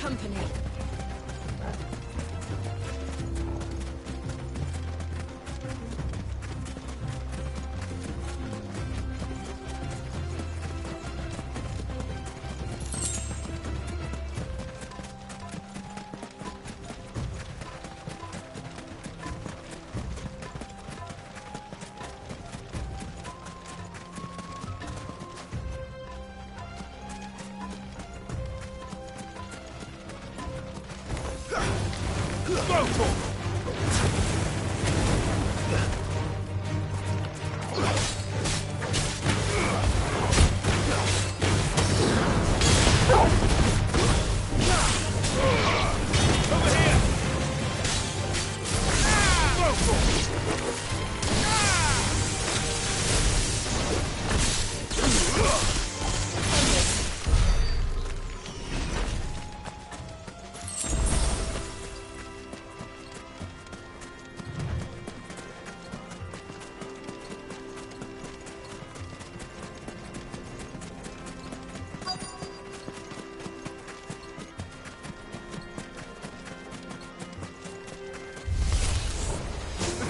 company.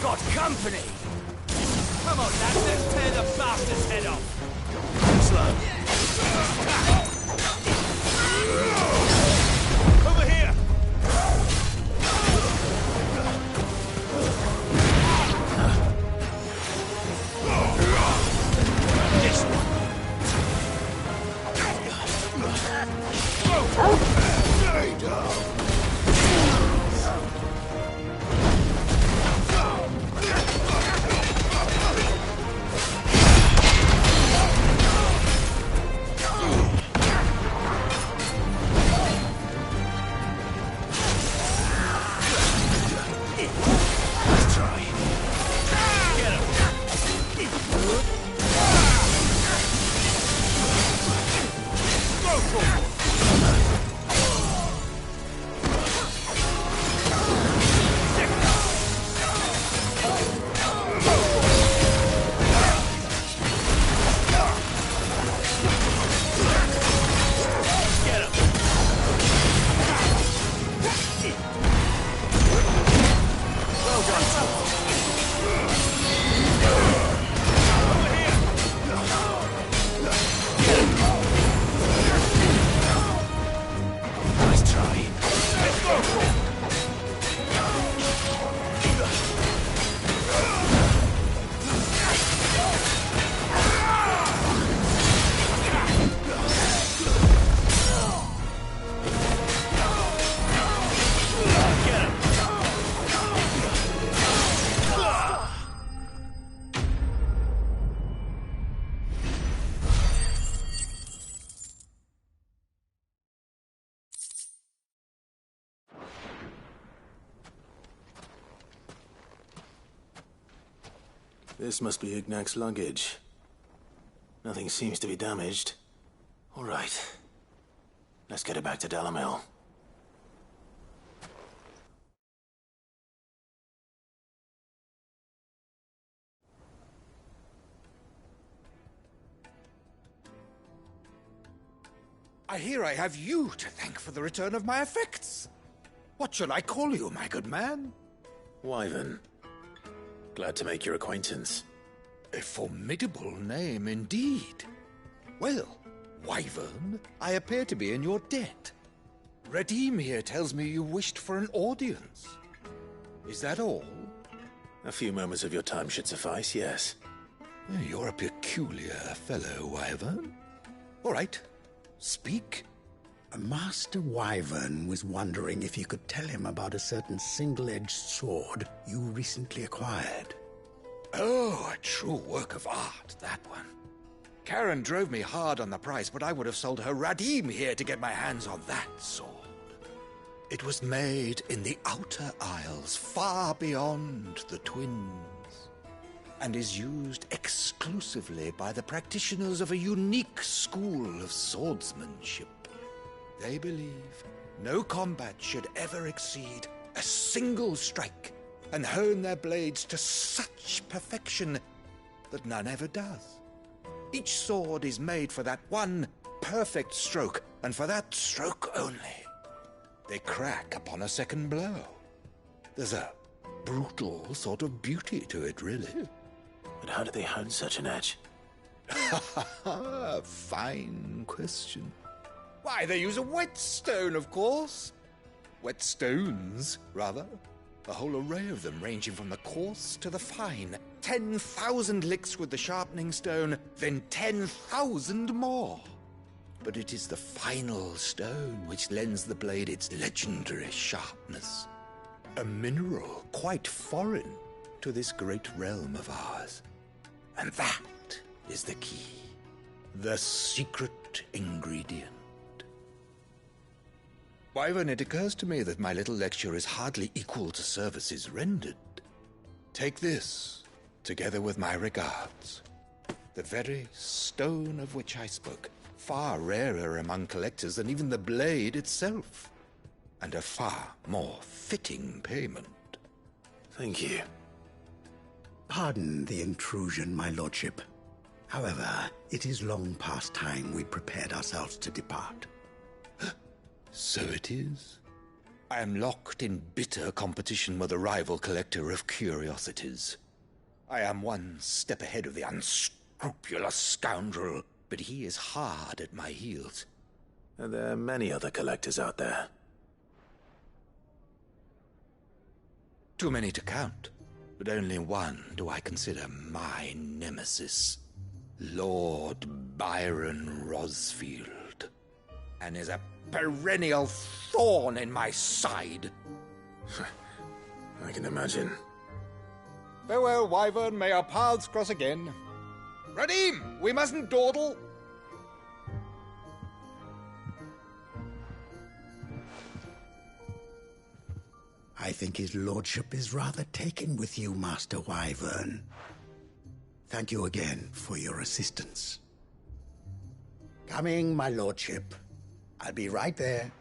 Got company! Come on, lads, let's tear the bastard's head off! Slow. Over here! This one! Stay down! This must be Ignac's luggage. Nothing seems to be damaged. All right. Let's get it back to Dalimil. I hear I have you to thank for the return of my effects. What shall I call you, my good man? Wyvern. Glad to make your acquaintance. A formidable name indeed. Well, Wyvern, I appear to be in your debt. Radim here tells me you wished for an audience. Is that all? A few moments of your time should suffice, yes. You're a peculiar fellow, Wyvern. All right, speak. Master Wyvern was wondering if you could tell him about a certain single-edged sword you recently acquired. Oh, a true work of art, that one. Karen drove me hard on the price, but I would have sold her Radim here to get my hands on that sword. It was made in the Outer Isles, far beyond the Twins, and is used exclusively by the practitioners of a unique school of swordsmanship. They believe no combat should ever exceed a single strike, and hone their blades to such perfection that none ever does. Each sword is made for that one perfect stroke, and for that stroke only. They crack upon a second blow. There's a brutal sort of beauty to it, really. But how do they hone such an edge? Fine question. Why, they use a whetstone, of course. Whetstones, rather. A whole array of them, ranging from the coarse to the fine. 10,000 licks with the sharpening stone, then 10,000 more. But it is the final stone which lends the blade its legendary sharpness. A mineral quite foreign to this great realm of ours. And that is the key. The secret ingredient. Wyvern, it occurs to me that my little lecture is hardly equal to services rendered. Take this, together with my regards. The very stone of which I spoke, far rarer among collectors than even the blade itself, and a far more fitting payment. Thank you. Pardon the intrusion, my lordship. However, it is long past time we prepared ourselves to depart. So it is. I am locked in bitter competition with a rival collector of curiosities. I am one step ahead of the unscrupulous scoundrel, but he is hard at my heels. Are there many other collectors out there? Too many to count, but only one do I consider my nemesis. Lord Byron Rosfield, and is a perennial thorn in my side. I can imagine. Farewell, Wyvern, may our paths cross again. Radim, we mustn't dawdle. I think his lordship is rather taken with you, Master Wyvern. Thank you again for your assistance. Coming, my lordship. I'll be right there.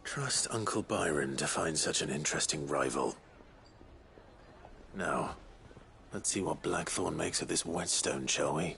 Trust Uncle Byron to find such an interesting rival. Now, let's see what Blackthorn makes of this whetstone, shall we?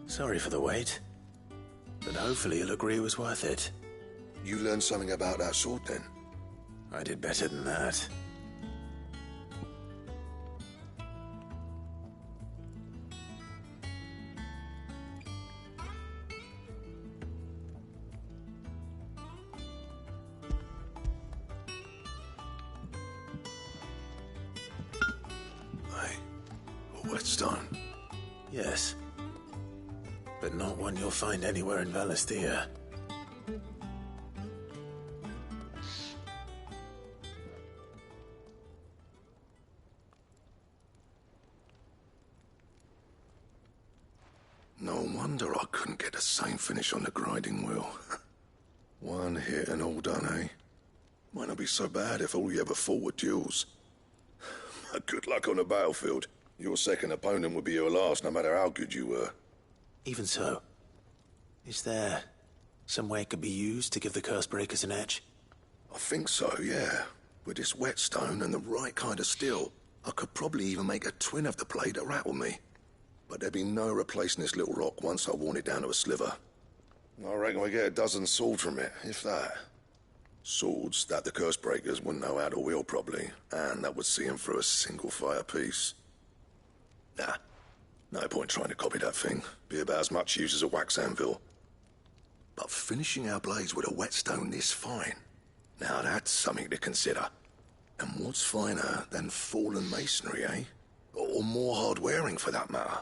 Sorry for the wait, but hopefully you'll agree it was worth it. You learned something about that sword, then? I did better than that. A whetstone? Yes. But not one you'll find anywhere in Valisthea. No wonder I couldn't get the same finish on the grinding wheel. One hit and all done, eh? Might not be so bad if all you ever fought were duels. Good luck on the battlefield. Your second opponent would be your last, no matter how good you were. Even so, is there some way it could be used to give the Cursebreakers an edge? I think so, yeah. With this whetstone and the right kind of steel, I could probably even make a twin of the blade that rattled me. But there'd be no replacing this little rock once I worn it down to a sliver. I reckon we get a dozen swords from it, if that. Swords that the Cursebreakers wouldn't know how to wield properly, and that would see them through a single fire piece. Nah, no point trying to copy that thing. Be about as much use as a wax anvil. But finishing our blades with a whetstone this fine, now that's something to consider. And what's finer than fallen masonry, eh? Or more hard-wearing, for that matter.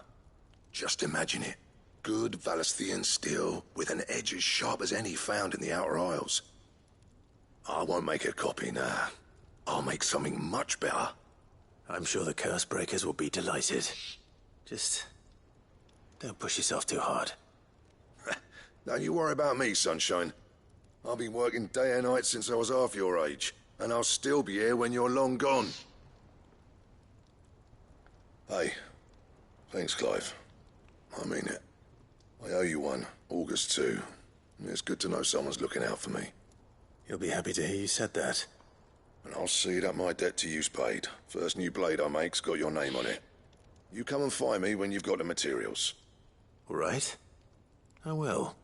Just imagine it. Good Valisthian steel with an edge as sharp as any found in the Outer Isles. I won't make a copy now. I'll make something much better. I'm sure the Curse Breakers will be delighted. Just don't push yourself too hard. Don't you worry about me, Sunshine. I've been working day and night since I was half your age, and I'll still be here when you're long gone. Hey, thanks, Clive. I mean it. I owe you one, August too. It's good to know someone's looking out for me. You'll be happy to hear you said that. And I'll see that my debt to you's paid. First new blade I make's got your name on it. You come and find me when you've got the materials. All right. I will.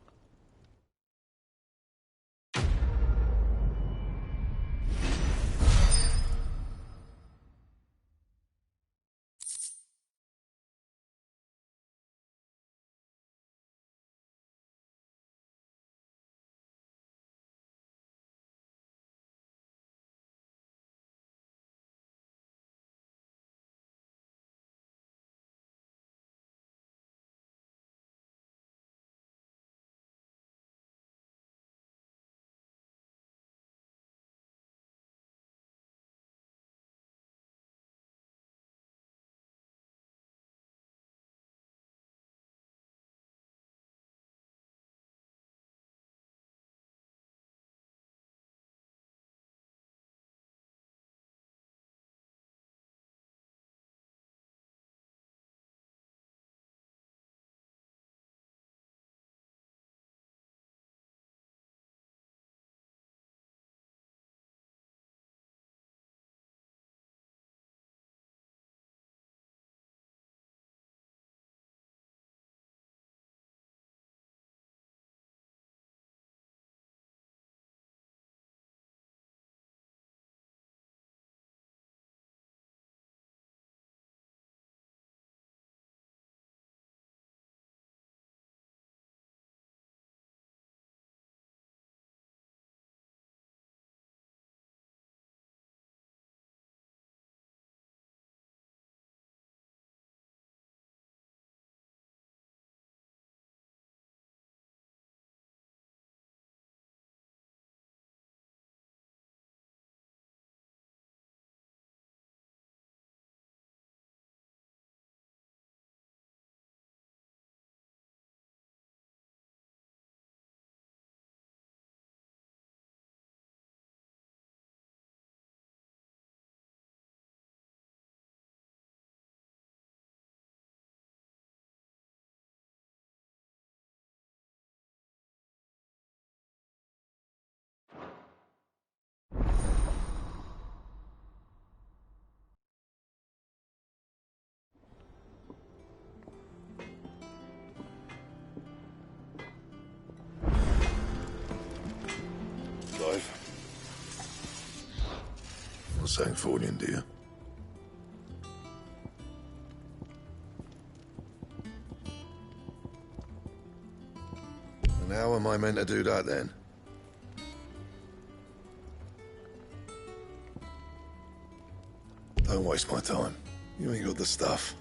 Clive? Not saying Fornian, do you? And how am I meant to do that then? Don't waste my time. You ain't got the stuff.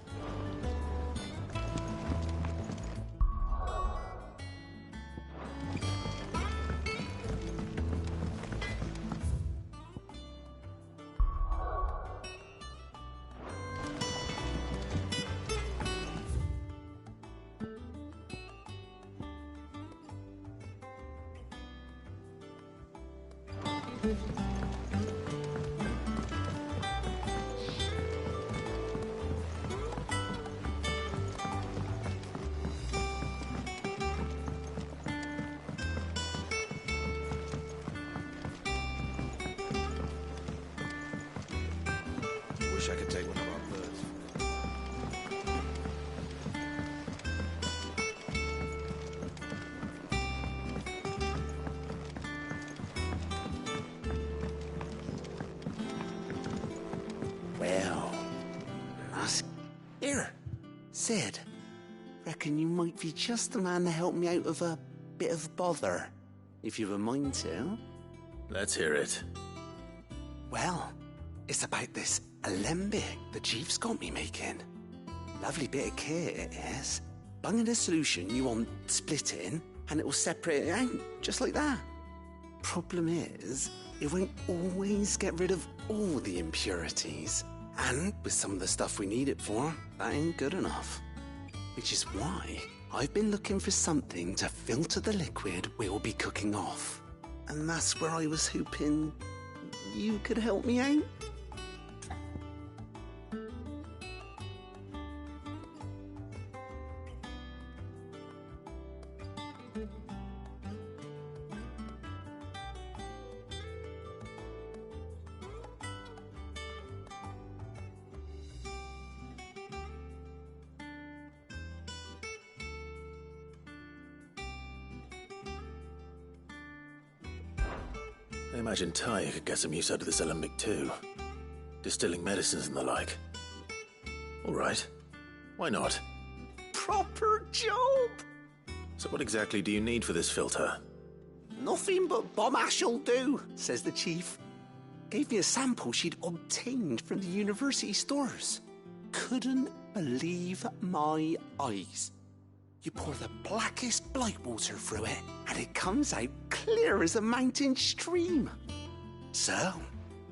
Wish I could take one of our birds. Well, here, Sid. Reckon you might be just the man to help me out of a bit of bother, if you've a mind to. Let's hear it. Well, It's about this alembic the chief's got me making. Lovely bit of kit it is. Bung in a solution you want splitting, and it will separate it out, just like that. Problem is, it won't always get rid of all the impurities. And with some of the stuff we need it for, that ain't good enough. Which is why I've been looking for something to filter the liquid we'll be cooking off. And that's where I was hoping you could help me out. I imagine Ty could get some use out of this alembic too. Distilling medicines and the like. All right. Why not? Proper job! So what exactly do you need for this filter? Nothing but bomb ash'll do, says the chief. Gave me a sample she'd obtained from the university stores. Couldn't believe my eyes. You pour the blackest blight water through it, and it comes out clear as a mountain stream. So,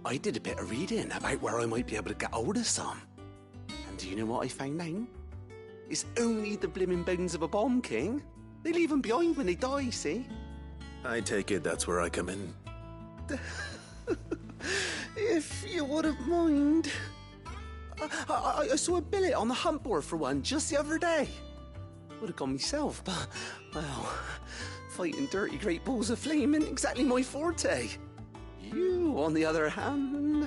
I did a bit of reading about where I might be able to get hold of some. And do you know what I found out? It's only the blimmin' bones of a bomb king. They leave them behind when they die, see? I take it that's where I come in. If you wouldn't mind. I saw a billet on the hunt board for one just the other day. Would have gone myself, but, well, fighting dirty great balls of flame ain't exactly my forte. You, on the other hand...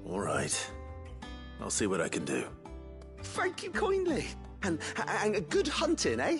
All right. I'll see what I can do. Thank you kindly. And good hunting, eh?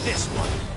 This one.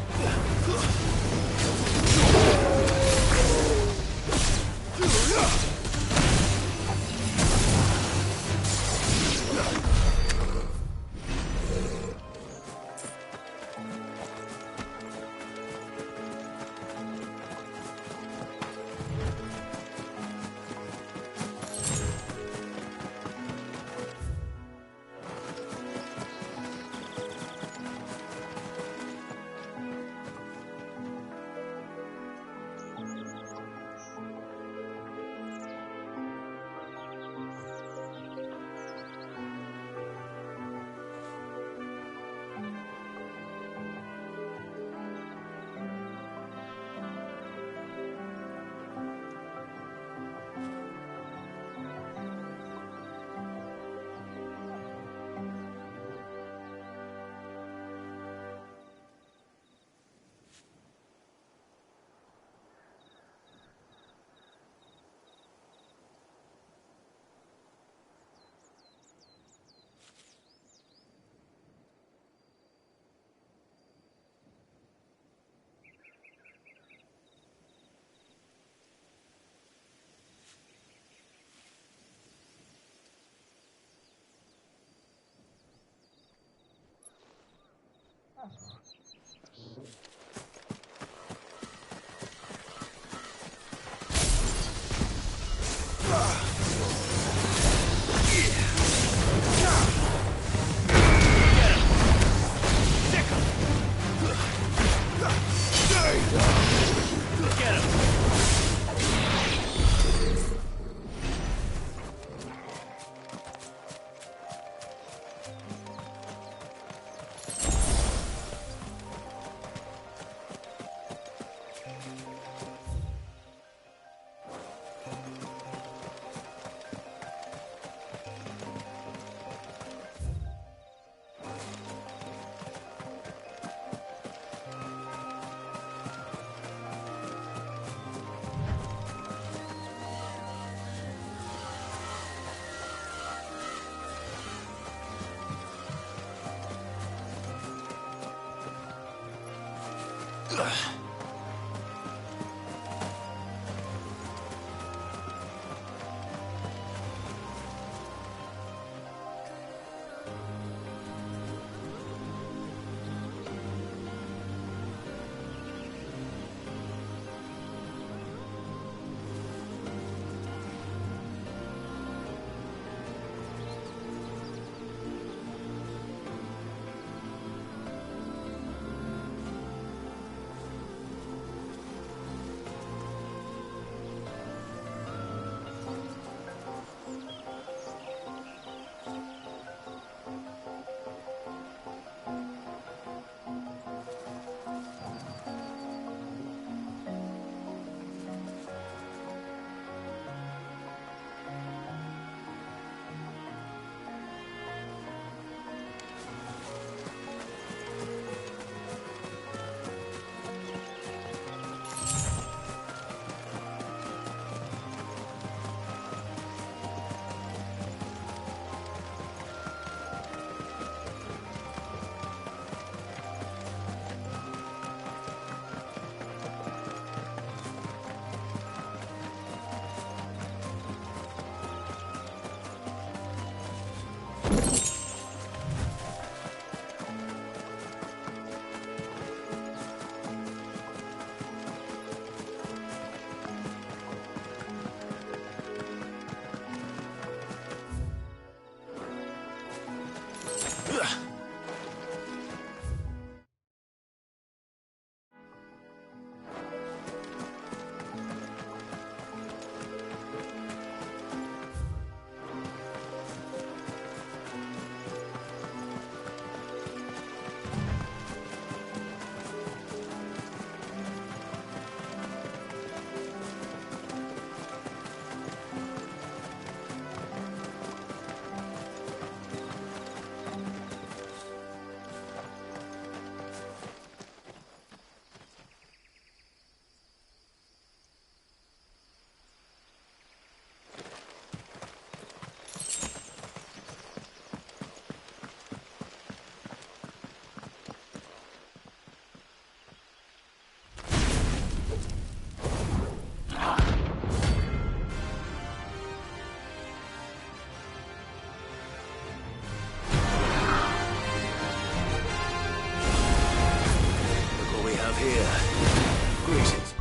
here. Greetings.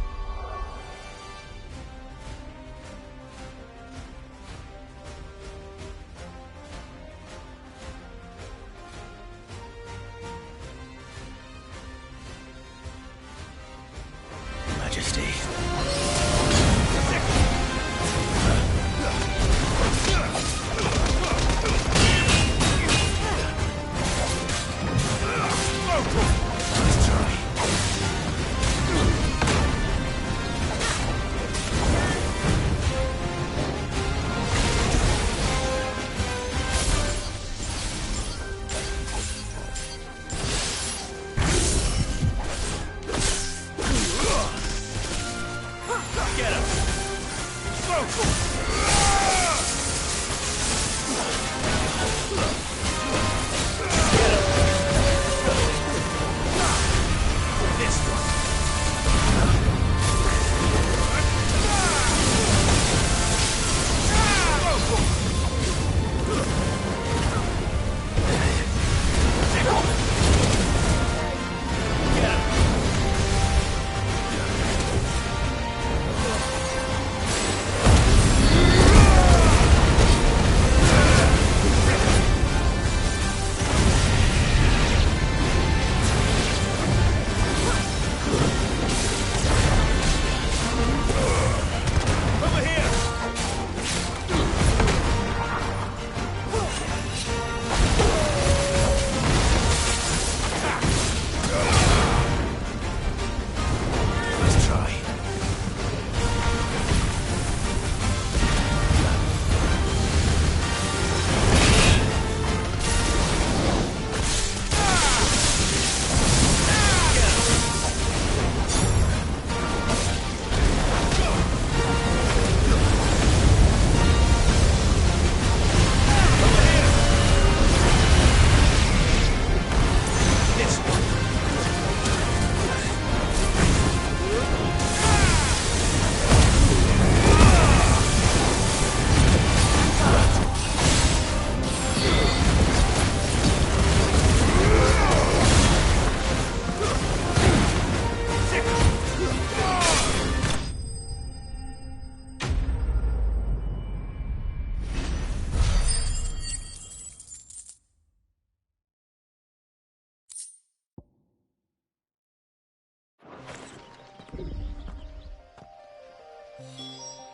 Majesty. Let's try. Get him! This one. Get him! Over here! Let's try. This one.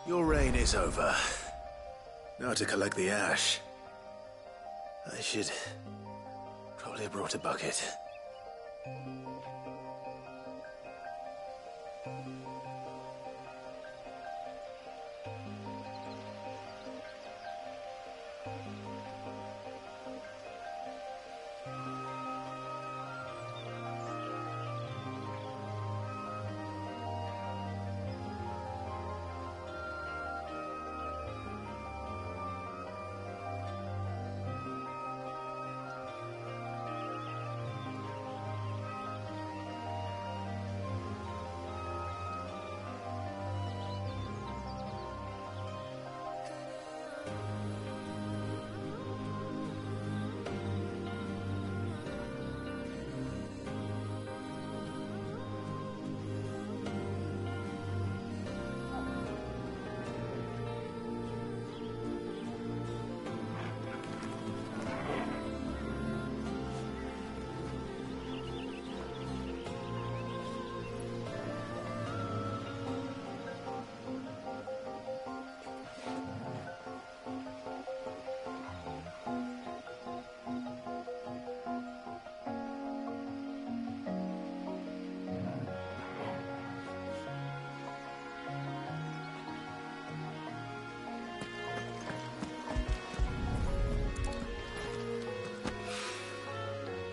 Your reign is over. Now to collect the ash. I should probably have brought a bucket.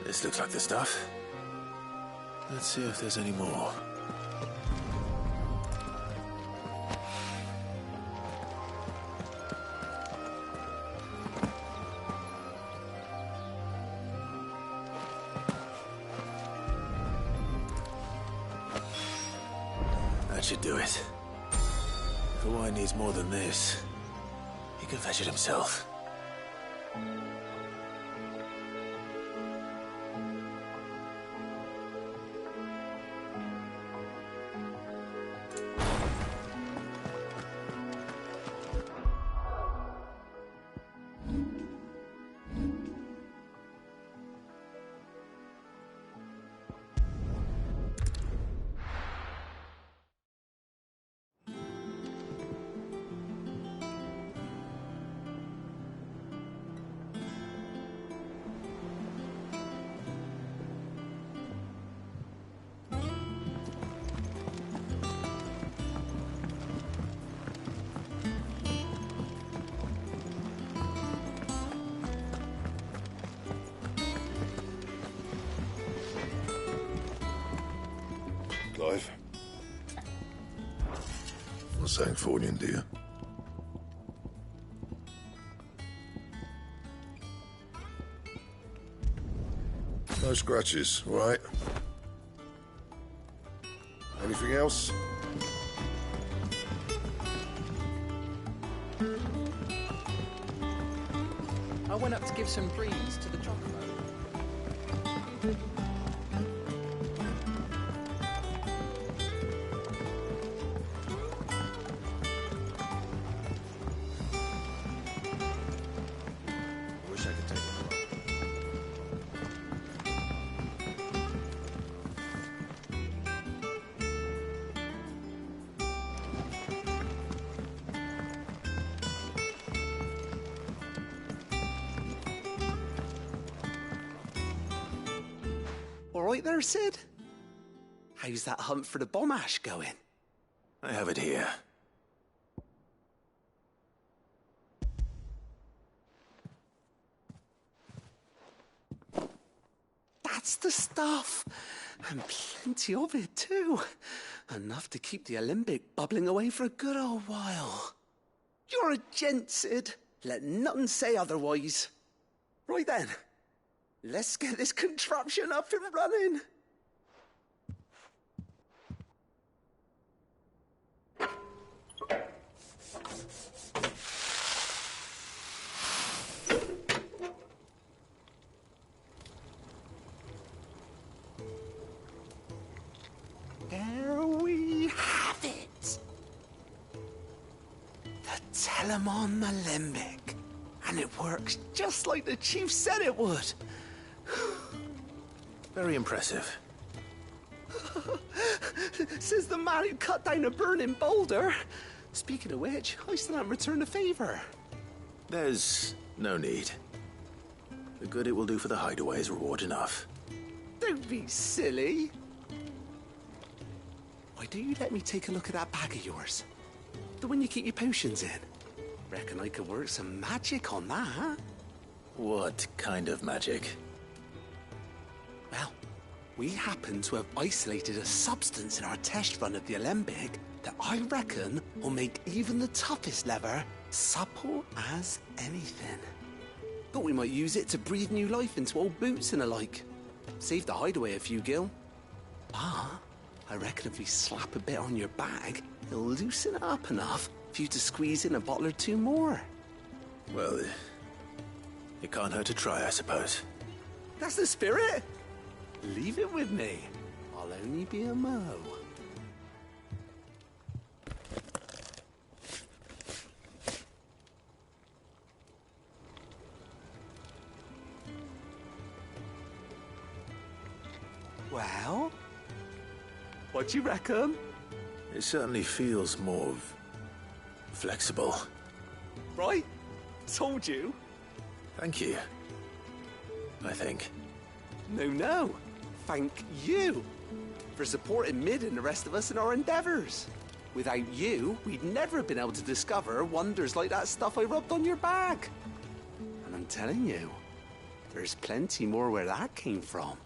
This looks like the stuff. Let's see if there's any more. That should do it. If the wine needs more than this, he can fetch it himself. Clive. Not saying Fornian, do you? No scratches, all right? Anything else? I went up to give some breeze to the chocolate. I wish I could take it. All right there, Sid? How's that hunt for the bomb ash going? I have it here. That's the stuff. And plenty of it, too. Enough to keep the Alembic bubbling away for a good old while. You're a gent, Sid. Let nothing say otherwise. Right then. Let's get this contraption up and running. There we have it. The Telemon Alembic. And it works just like the chief said it would. Very impressive. Says the man who cut down a burning boulder. Speaking of which, I still haven't returned the favor. There's no need. The good it will do for the hideaway is reward enough. Don't be silly. Why don't you let me take a look at that bag of yours? The one you keep your potions in. Reckon I could work some magic on that. What kind of magic? Well, we happen to have isolated a substance in our test run of the Alembic that I reckon will make even the toughest lever supple as anything. Thought we might use it to breathe new life into old boots and the like. Save the hideaway a few gil. Ah, I reckon if we slap a bit on your bag, it'll loosen it up enough for you to squeeze in a bottle or two more. Well, it can't hurt to try, I suppose. That's the spirit. Leave it with me. I'll only be a mo. Well, what do you reckon? It certainly feels more flexible. Right? Told you. Thank you. I think. No. Thank you for supporting Mid and the rest of us in our endeavors. Without you, we'd never have been able to discover wonders like that stuff I rubbed on your bag. And I'm telling you, there's plenty more where that came from.